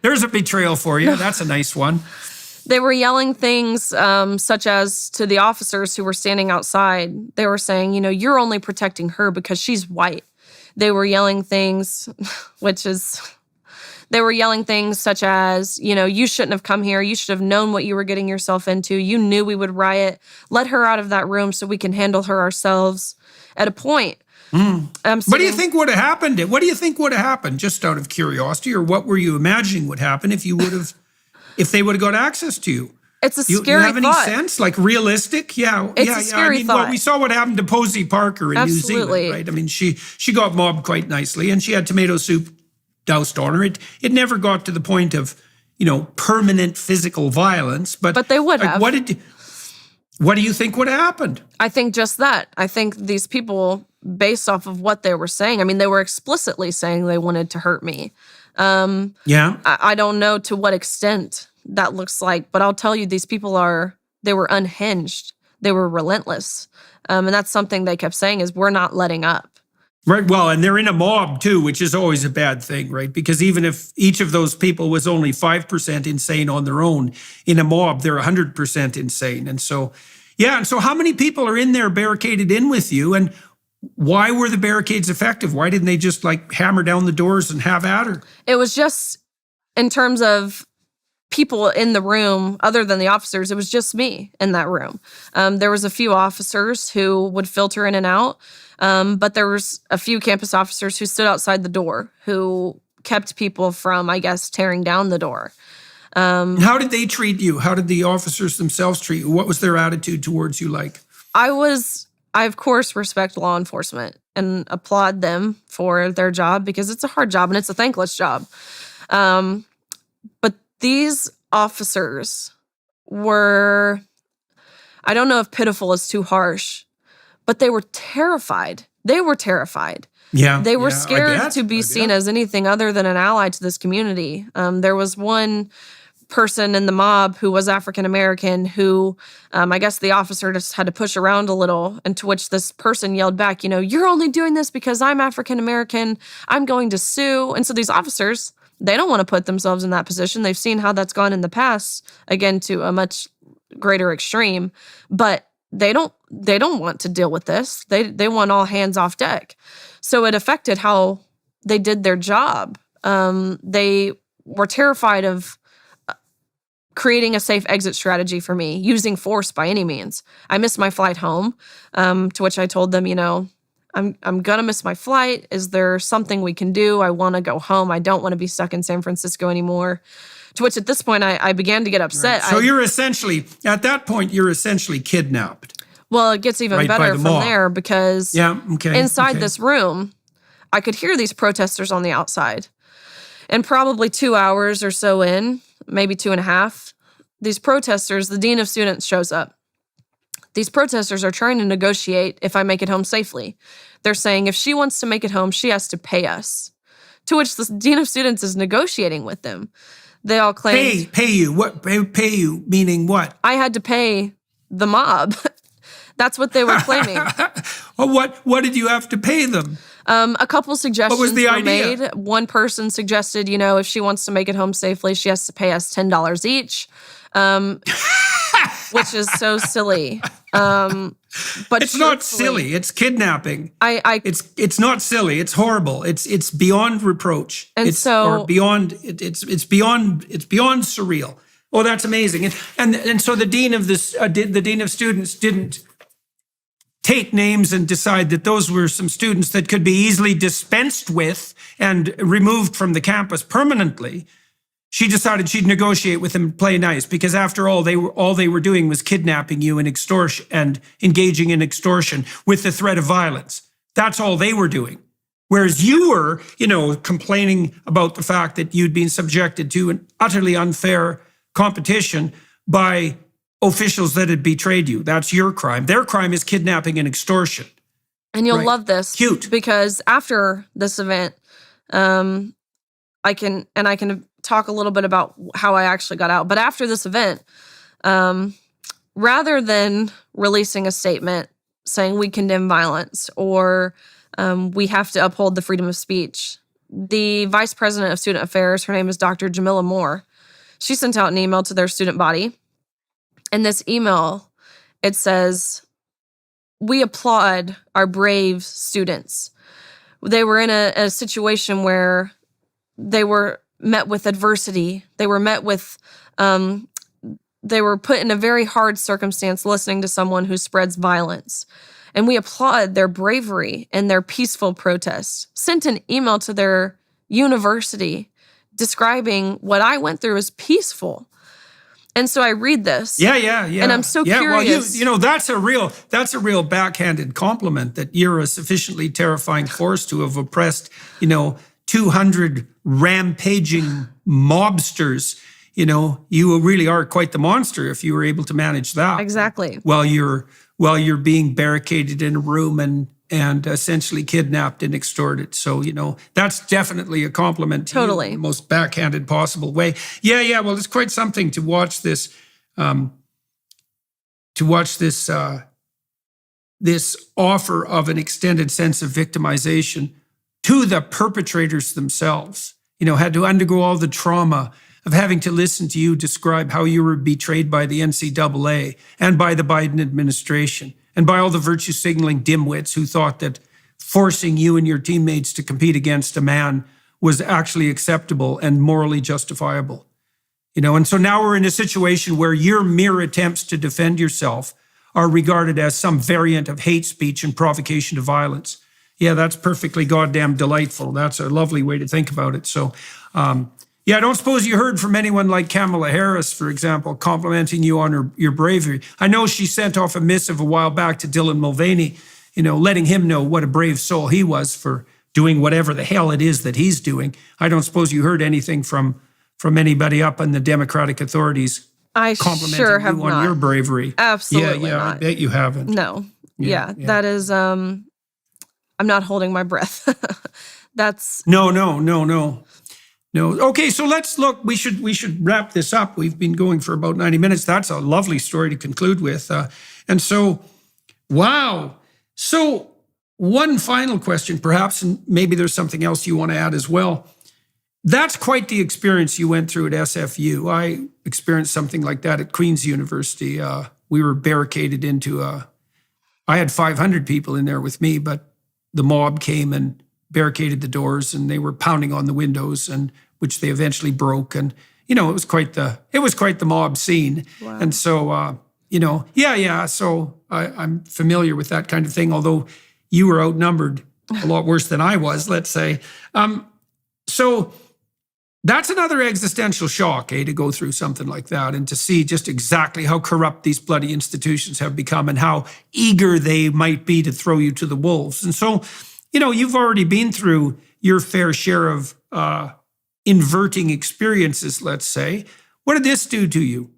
There's a betrayal for you. That's a nice one. They were yelling things such as to the officers who were standing outside. They were saying, you're only protecting her because she's white. They were yelling things, they were yelling things such as, you shouldn't have come here. You should have known what you were getting yourself into. You knew we would riot. Let her out of that room so we can handle her ourselves. At a point, What do you think would have happened? What do you think would have happened, just out of curiosity, or what were you imagining would happen if they would have got access to you? It's a scary thought. You have any sense? Like realistic? Yeah. It's a scary thought. Well, we saw what happened to Posey Parker in New Zealand, right? I mean, she got mobbed quite nicely, and she had tomato soup doused on her. It never got to the point of, permanent physical violence. But they would have. What do you think would have happened? I think just that. I think these people, based off of what they were saying, I mean, they were explicitly saying they wanted to hurt me. I don't know to what extent that looks like, but I'll tell you, these people they were unhinged. They were relentless. And that's something they kept saying is, we're not letting up. Right. Well, and they're in a mob too, which is always a bad thing, right? Because even if each of those people was only 5% insane on their own, in a mob, they're 100% insane. And so, and so how many people are in there barricaded in with you? And why were the barricades effective? Why didn't they just hammer down the doors and have at her? It was just in terms of people in the room, other than the officers, it was just me in that room. There was a few officers who would filter in and out, but there was a few campus officers who stood outside the door who kept people from, I guess, tearing down the door. How did they treat you? How did the officers themselves treat you? What was their attitude towards you like? I, of course, respect law enforcement and applaud them for their job because it's a hard job and it's a thankless job. But these officers were, I don't know if pitiful is too harsh, but they were terrified. They were terrified. Yeah. They were scared to be seen as anything other than an ally to this community. There was one person in the mob who was African-American who, I guess the officer just had to push around a little, and to which this person yelled back, you're only doing this because I'm African-American. I'm going to sue. And so these officers, they don't want to put themselves in that position. They've seen how that's gone in the past, again, to a much greater extreme, but they don't want to deal with this. They want all hands off deck. So it affected how they did their job. They were terrified of creating a safe exit strategy for me, using force by any means. I missed my flight home, to which I told them, I'm going to miss my flight. Is there something we can do? I want to go home. I don't want to be stuck in San Francisco anymore. To which at this point, I began to get upset. Right. So you're essentially kidnapped. Well, it gets even better from there because inside this room, I could hear these protesters on the outside. And probably 2 hours or so in, maybe 2.5, these protesters, the dean of students shows up. These protesters are trying to negotiate if I make it home safely. They're saying if she wants to make it home, she has to pay us. To which the dean of students is negotiating with them. They all claim... Pay you? What? Pay you, meaning what? I had to pay the mob. That's what they were claiming. Well, what did you have to pay them? A couple suggestions were idea? Made. One person suggested, if she wants to make it home safely, she has to pay us $10 each, which is so silly. But it's not silly. It's kidnapping. It's not silly. It's horrible. It's beyond reproach. And it's beyond surreal. Oh, that's amazing. And so the dean of students didn't take names and decide that those were some students that could be easily dispensed with and removed from the campus permanently. She decided she'd negotiate with them and play nice because after all, they were doing was kidnapping you and extortion and engaging in extortion with the threat of violence. That's all they were doing. Whereas you were, complaining about the fact that you'd been subjected to an utterly unfair competition by officials that had betrayed you. That's your crime. Their crime is kidnapping and extortion. And you'll love this. Cute. Because after this event, I can talk a little bit about how I actually got out. But after this event, rather than releasing a statement saying we condemn violence or we have to uphold the freedom of speech, the vice president of student affairs, her name is Dr. Jamila Moore. She sent out an email to their student body. In this email, it says, "We applaud our brave students. They were in a situation where they were met with adversity. They were met with, they were put in a very hard circumstance listening to someone who spreads violence. And we applaud their bravery and their peaceful protest." Sent an email to their university describing what I went through as peaceful. And so I read this. Yeah. And I'm so curious. Well, you know, that's a real backhanded compliment that you're a sufficiently terrifying force to have oppressed, 200 rampaging mobsters. You really are quite the monster if you were able to manage that. Exactly. While you're being barricaded in a room and essentially kidnapped and extorted. So, that's definitely a compliment to Totally. you in the most backhanded possible way. Yeah. Well, it's quite something to watch this, this offer of an extended sense of victimization to the perpetrators themselves. Had to undergo all the trauma of having to listen to you describe how you were betrayed by the NCAA and by the Biden administration and by all the virtue signaling dimwits who thought that forcing you and your teammates to compete against a man was actually acceptable and morally justifiable. And so now we're in a situation where your mere attempts to defend yourself are regarded as some variant of hate speech and provocation to violence. Yeah, that's perfectly goddamn delightful. That's a lovely way to think about it. So, I don't suppose you heard from anyone like Kamala Harris, for example, complimenting you on your bravery. I know she sent off a missive a while back to Dylan Mulvaney, letting him know what a brave soul he was for doing whatever the hell it is that he's doing. I don't suppose you heard anything from anybody up in the Democratic authorities I complimenting sure have you on not. your bravery. Absolutely Yeah, not. I bet you haven't. No. Yeah. That is, I'm not holding my breath. That's No. Okay, so let's look. We should wrap this up. We've been going for about 90 minutes. That's a lovely story to conclude with. And so, wow. So one final question, perhaps, and maybe there's something else you want to add as well. That's quite the experience you went through at SFU. I experienced something like that at Queen's University. We were barricaded into I had 500 people in there with me, but the mob came and barricaded the doors, and they were pounding on the windows, and which they eventually broke. And it was quite the mob scene. Wow. And so So I'm familiar with that kind of thing. Although you were outnumbered a lot worse than I was, let's say. So that's another existential shock, to go through something like that and to see just exactly how corrupt these bloody institutions have become and how eager they might be to throw you to the wolves. And so, you've already been through your fair share of inverting experiences, let's say. What did this do to you?